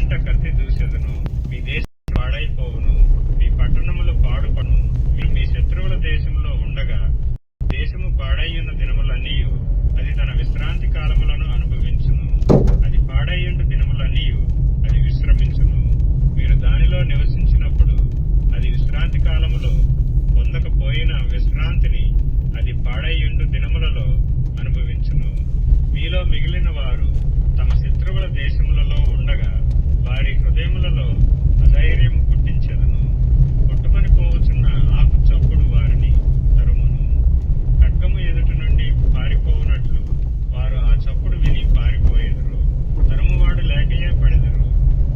ఇంట కత్తి దూసెదను, మీ దేశం పాడైపోవును, మీ పట్టణములు పాడుపను. మీ శత్రువుల దేశంలో ఉండగా దేశము పాడయ్యున్న దినములన్నీ అది తన విశ్రాంతి కాలములను అనుభవించును. అది పాడయ్యుండు దినములన్నీ అది విశ్రమించును. మీరు దానిలో నివసించినప్పుడు అది విశ్రాంతి కాలములో పొందకపోయిన విశ్రాంతిని అది పాడయ్యుండు దినములలో అనుభవించును. మీలో మిగిలిన వారు తమ శత్రువుల దేశములలో ఉండగా వారి హృదయములలో అధైర్యము పుట్టించెదను. కొట్టుకొని పోవచ్చున్న ఆకు చప్పుడు వారిని తరుమును. ఖడ్గము ఎదుట నుండి పారిపోవునట్లు వారు ఆ చప్పుడు విని పారిపోయేదరు. తరుమువాడు లేకయే పడెదరు.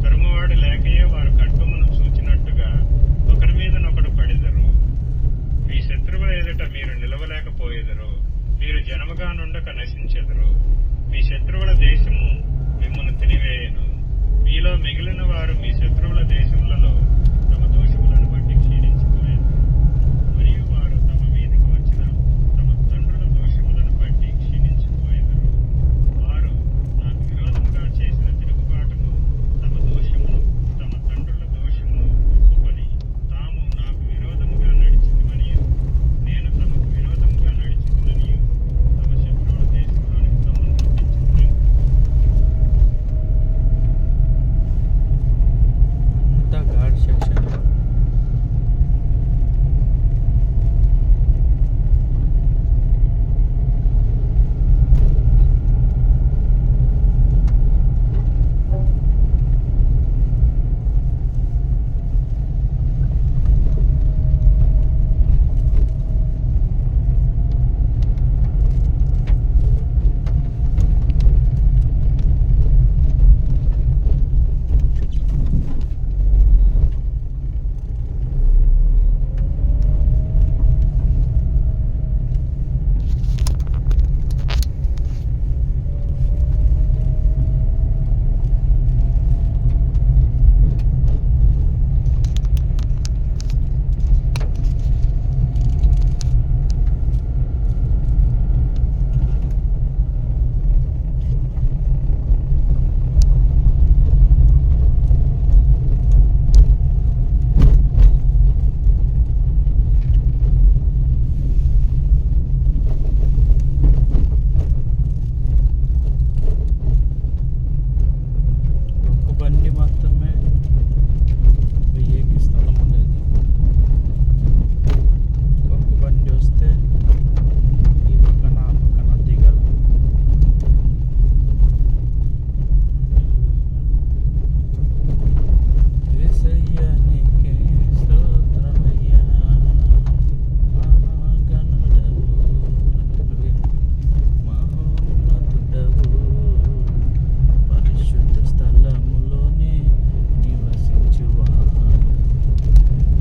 తరుమువాడు లేకయే వారు ఖడ్గమును చూచినట్టుగా ఒకరి మీదనొకడు పడెదరు. మీ శత్రువుల ఎదుట మీరు నిలవలేకపోయేదరు. మీరు జనముగా నుండక నశించెదరు. మీ శత్రువుల దేశము మిమ్మల్ని తినివేయను. మీలో మిగిలిన వారు మీ శత్రువుల దేశములలో తమ దోషములను బట్టి క్షీణించిపోయేదరు. మరియు వారు తమ మీదకి వచ్చిన తమ తండ్రుల దోషములను బట్టి క్షీణించిపోయేదరు. వారు నాకు విరోధముగా చేసిన తిరుగుబాటును, తమ దోషమును, తమ తండ్రుల దోషమును ఒప్పుకొని తాము నాకు విరోధముగా నడిచితిమనియు, నేను తమకు విరోధముగా నడిచితిననియు తమ శత్రువుల దేశంలోనికి తమను రప్పించుకుని గాడ్ సెక్షన్ బండి మాత్రమే వెయ్యేకి స్థలం ఉండేది. ఒక బండి వస్తే ఈ పక్కన ఆ పక్కన దిగలం. యేసయ్యా నీకే స్తోత్రమయ్యా, మహాగణుడవు, మహోన్నతుడవు, పరిశుద్ధ స్థలములోనే నివసించువాడు,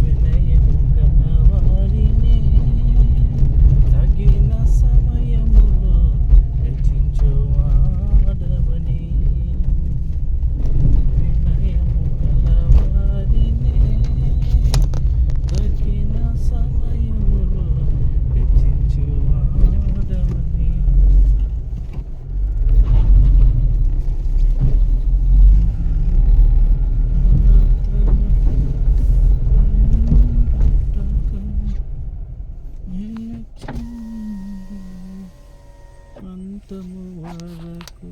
వినయము గల వారిని తగిన సమయములో హెచ్చించువాడవని, వినయము గల వారిని తగిన సమయములో హెచ్చించువాడవని. అంతము వరకు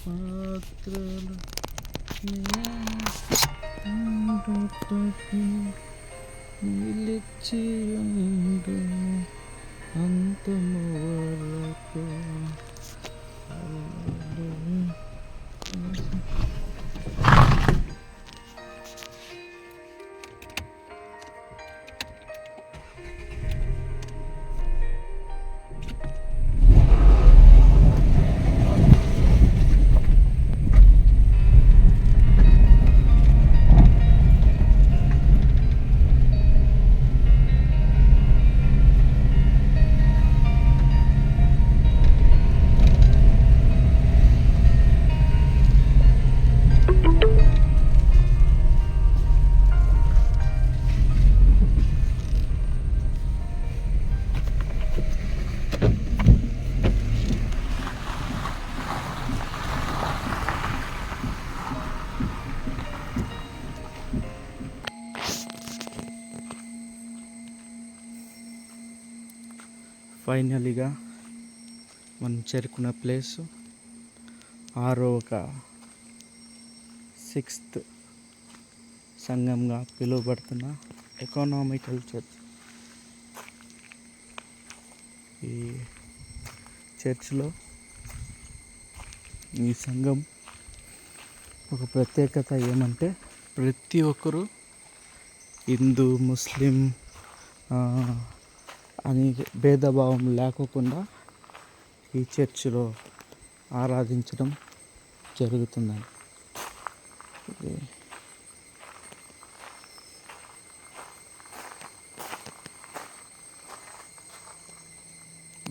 పాత్రలు నిలిచి ఉండు అంతము వరకు. ఫైనలీగా మనం చేరుకున్న ప్లేసు ఒక 6th సంఘంగా పిలువబడుతున్న ఎకనామికల్ చర్చ్. ఈ చర్చ్లో ఈ సంఘం ఒక ప్రత్యేకత ఏమంటే ప్రతి ఒక్కరూ హిందూ ముస్లిం అని భేదభావం లేకోకుండా ఈ చర్చిలో ఆరాధించడం జరుగుతుందని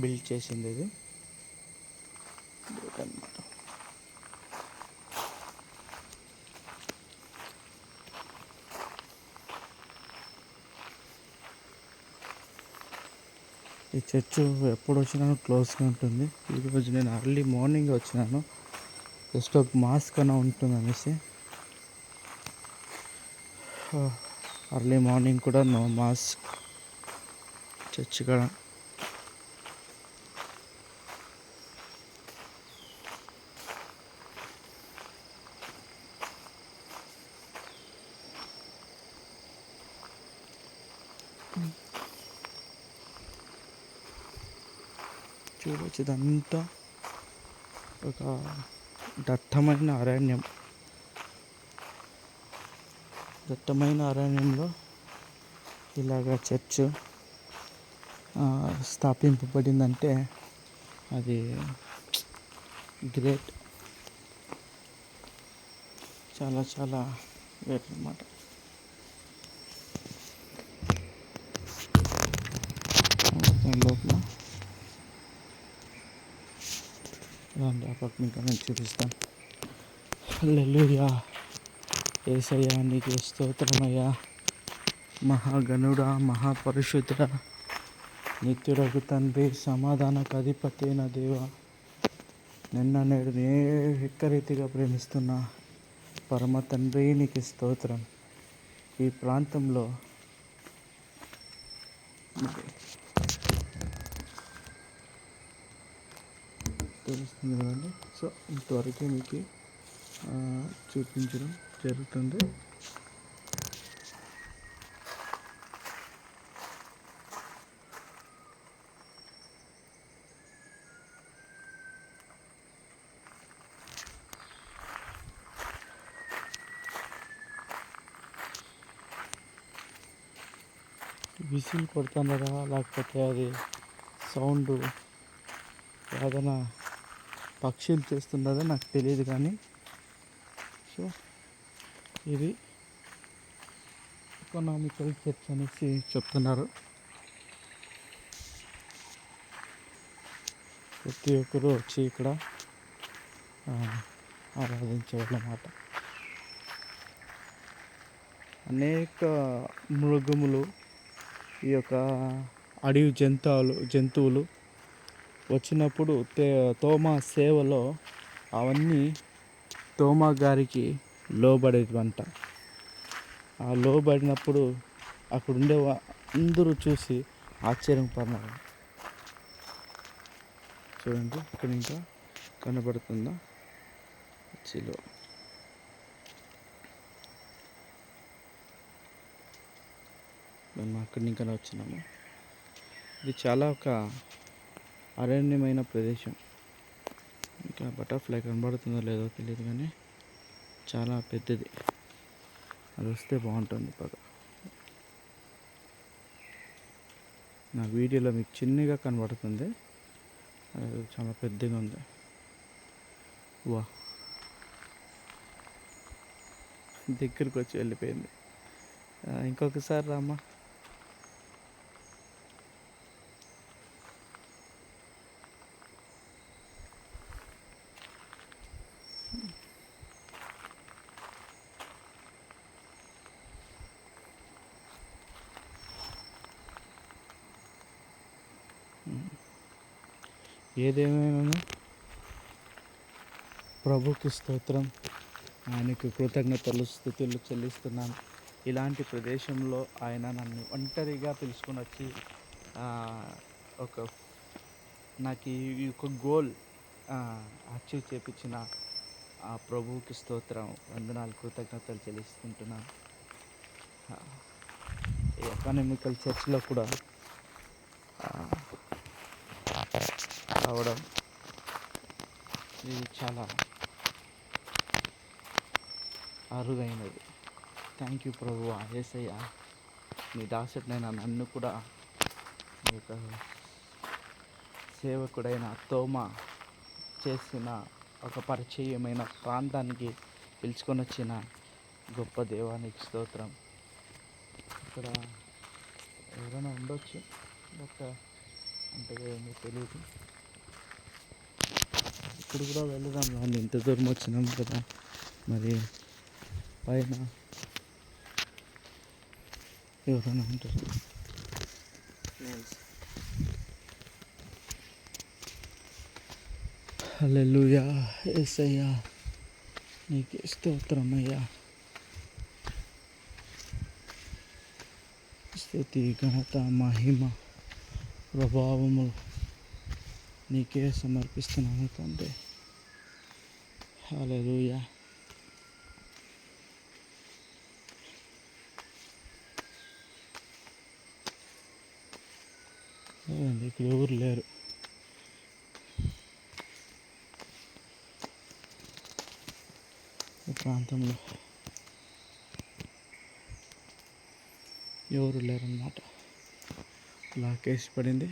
బిల్డ్ చేసింది ఇది అన్నమాట. ఈ చర్చ్ ఎప్పుడు వచ్చినా క్లోజ్గా ఉంటుంది. ఈరోజు నేను అర్లీ మార్నింగ్ వచ్చినాను, జస్ట్ ఒక మాస్క్ అన్న ఉంటుంది అనేసి. అర్లీ మార్నింగ్ కూడా నో మాస్క్ చర్చ్ కాడ. చూడవచ్చు, ఇదంతా ఒక దట్టమైన అరణ్యంలో ఇలాగ చర్చ్ స్థాపింపబడిందంటే అది గ్రేట్, చాలా చాలా గ్రేట్ అన్నమాట. లోపల రండి, ఆ పక్క ఇంకా నేను చూపిస్తాను. హల్లెలూయా, యేసయ్యా నీకు స్తోత్రమయ్యా, మహాగణుడా, మహాపరిశుద్ధుడా, నిత్యుడగు తండ్రి, సమాధానకు అధిపతి అయిన దేవ, నిన్న నేడు ఏకరీతిగా ప్రేమిస్తున్న పరమ తండ్రి నీకు స్తోత్రం. ఈ ప్రాంతంలో తెలుస్తుంది కదండి. సో ఇంతవరకే మీకు చూపించడం జరుగుతుంది. విసిల్ కొడుతున్నారా లేకపోతే అది సౌండ్ ఏదైనా పక్షులు చేస్తున్నదో నాకు తెలియదు, కానీ సో ఇది ఎకనామికల్ చర్చ్ అనేసి చెప్తున్నారు. ప్రతి ఒక్కరూ వచ్చి ఇక్కడ ఆరాధించేవాళ్ళమాట. అనేక మృగములు, ఈ యొక్క అడవి జంతువులు వచ్చినప్పుడు తోమా సేవలో అవన్నీ తోమా గారికి లోబడేవంట. ఆ లోబడినప్పుడు అక్కడుండే అందరూ చూసి ఆశ్చర్యపడినారు. చూడండి, ఇక్కడ ఇంకా కనబడుతుందా చిలో. మేము అక్కడి ఇంకా వచ్చినాము. ఇది చాలా ఒక అరణ్యమైన ప్రదేశం. ఇంకా బటర్ఫ్లై కనబడుతుందో లేదో తెలియదు, కానీ చాలా పెద్దది. అది వస్తే బాగుంటుంది బాగా. నా వీడియోలో మీకు చిన్నగా కనబడుతుంది, అది చాలా పెద్దగా ఉంది. వా, దగ్గరికి వచ్చి వెళ్ళిపోయింది. ఇంకొకసారి రామ్మా. ఏదేమైనా ప్రభుకి స్తోత్రం, ఆయనకు కృతజ్ఞతలు స్తుతులు చెల్లిస్తున్నాను. ఇలాంటి ప్రదేశంలో ఆయన నన్ను ఒంటరిగా పిలుచుకొని వచ్చి ఒక నాకు ఈ యొక్క గోల్ అచీవ్ చేపించిన ఆ ప్రభువుకి స్తోత్రం, వందనాలు, కృతజ్ఞతలు చెల్లిస్తుంటున్నాను. ఈ ఎకానమికల్ చర్చ్లో కూడా రావడం ఇది చాలా అరుదైనది. థ్యాంక్ యూ ప్రభువా, యేసయ్యా. నీ దాసుడైన నన్ను కూడా నీ యొక్క సేవకుడైన తోమా చేసిన ఒక పరిచయమైన ప్రాంతానికి పిలుచుకొని వచ్చిన గొప్ప దేవానికి స్తోత్రం. ఇక్కడ ఎవరైనా ఉండొచ్చు, బట్ అంతగా ఏమీ తెలియదు. ఇప్పుడు కూడా వెళ్దాం, కానీ ఇంత దూరం వచ్చినాం కదా. మరి పైన ఎవరైనా ఉంటారు. హల్లెలూయా, యేసయ్యా నీకే స్తోత్రమయ్యా. స్తుతి, ఘనత, మహిమ, ప్రభావములు నీకే సమర్పిస్తున్నాను తండ్రి. హల్లెలూయా. ఇక్కడ ఎవరు లేరు. ఈ ప్రాంతంలో ఎవరు లేరన్నమాట. లాకేసి పడింది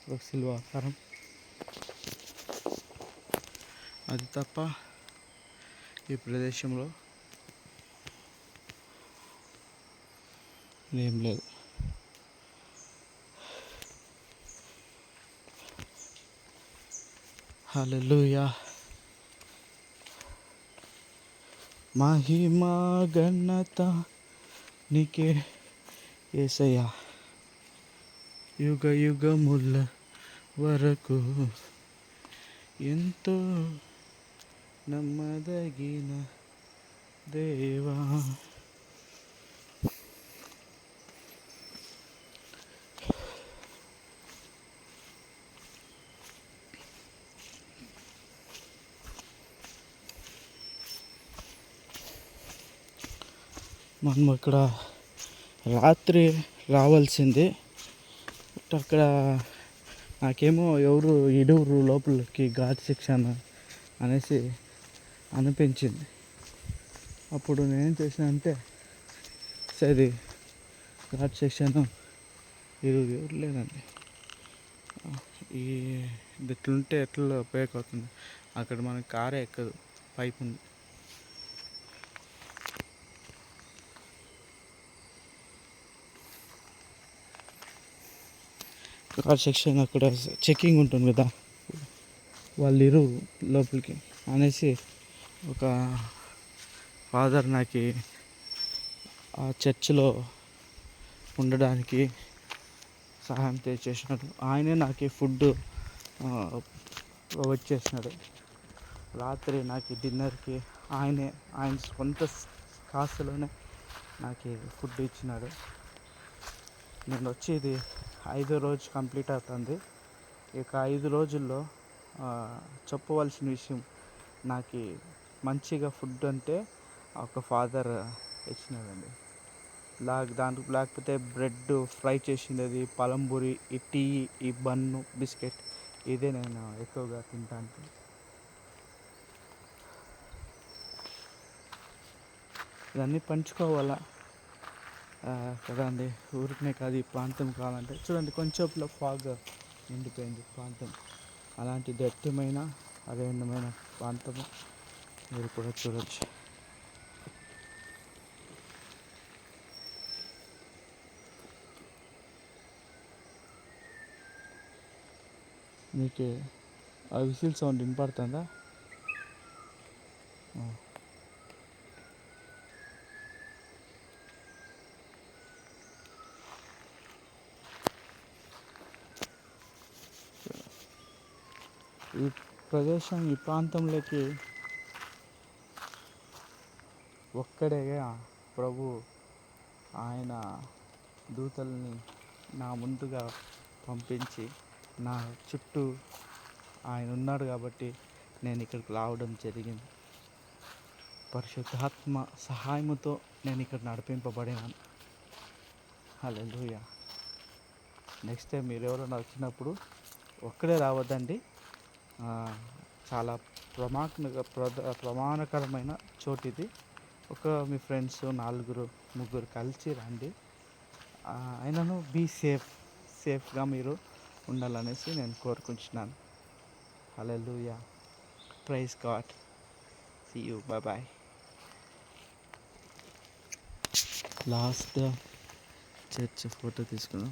ఒక సిల్వ ఆకారం, అది తప్ప ఈ ప్రదేశంలో ఏం లేదు. హల్లెలూయా. మహిమ ఘనత నీకే యేసయ్యా, యుగ యుగముల వరకు ఎంతో నమ్మదగిన దేవా. మనం ఇక్కడ రాత్రి రావాల్సింది, బట్ అక్కడ నాకేమో ఎవరు ఇడుగురు లోపలికి ఘాట్ సెక్షన్ అనేసి అనిపించింది. అప్పుడు నేనేం చేసిన అంటే, సరే ఘాట్ సెక్షన్ ఎవరు లేదండి, ఈ ఇట్లుంటే ఎట్లా ఉపయోగ అవుతుంది. అక్కడ మనకి కారే ఎక్కదు, పైప్ ఉంది. కార్ సెక్షన్ అక్కడ చెకింగ్ ఉంటుంది కదా, వాళ్ళు లోపలికి అనేసి ఒక ఫాదర్ నాకు ఆ చర్చిలో ఉండడానికి సహాయం చేసినాడు. ఆయనే నాకు ఫుడ్ ప్రొవైడ్ చేసినాడు. రాత్రి నాకు డిన్నర్కి ఆయన సొంత కాసులోనే నాకు ఫుడ్ ఇచ్చినాడు. నేను వచ్చేది 5వ రోజు కంప్లీట్ అవుతుంది. ఇక 5 రోజుల్లో చెప్పవలసిన విషయం, నాకు మంచిగా ఫుడ్ అంటే ఒక ఫాదర్ ఇచ్చినాడండి. దాంట్లో లేకపోతే బ్రెడ్ ఫ్రై చేసినది, పలంబూరి, ఈ టీ, ఈ బన్ను, బిస్కెట్, ఇదే నేను ఎక్కువగా తింటాను. ఇవన్నీ పంచుకోవాలా కదా అండి. ఊరికనే కాదు, ఈ ప్రాంతం కావాలంటే చూడండి, కొంచెంలో ఫాగ్ నిండిపోయింది ప్రాంతం. అలాంటి దట్టమైన అరణ్యమైన ప్రాంతము మీరు కూడా చూడవచ్చు. మీకు ఆ విసిల్ సౌండ్ వినపడుతుందా? ఈ ప్రదేశం, ఈ ప్రాంతంలోకి ఒక్కడేగా ప్రభు ఆయన దూతల్ని నా ముందుగా పంపించి నా చుట్టూ ఆయన ఉన్నాడు కాబట్టి నేను ఇక్కడికి రావడం జరిగింది. పరిశుద్ధాత్మ సహాయముతో నేను ఇక్కడ నడిపింపబడినాను. హల్లెలూయా. నెక్స్ట్ టైం మీరు ఎవరైనా వచ్చినప్పుడు ఒక్కడే రావద్దండి. చాలా ప్రమాణకరమైన చోటు ఇది. మీ ఫ్రెండ్స్ 4 3 కలిసి రండి. అయినను బీ సేఫ్గా మీరు ఉండాలనేసి నేను కోరుకుంటున్నాను. Hallelujah. Praise God. See you. Bye. Last church photo తీసుకున్నాం.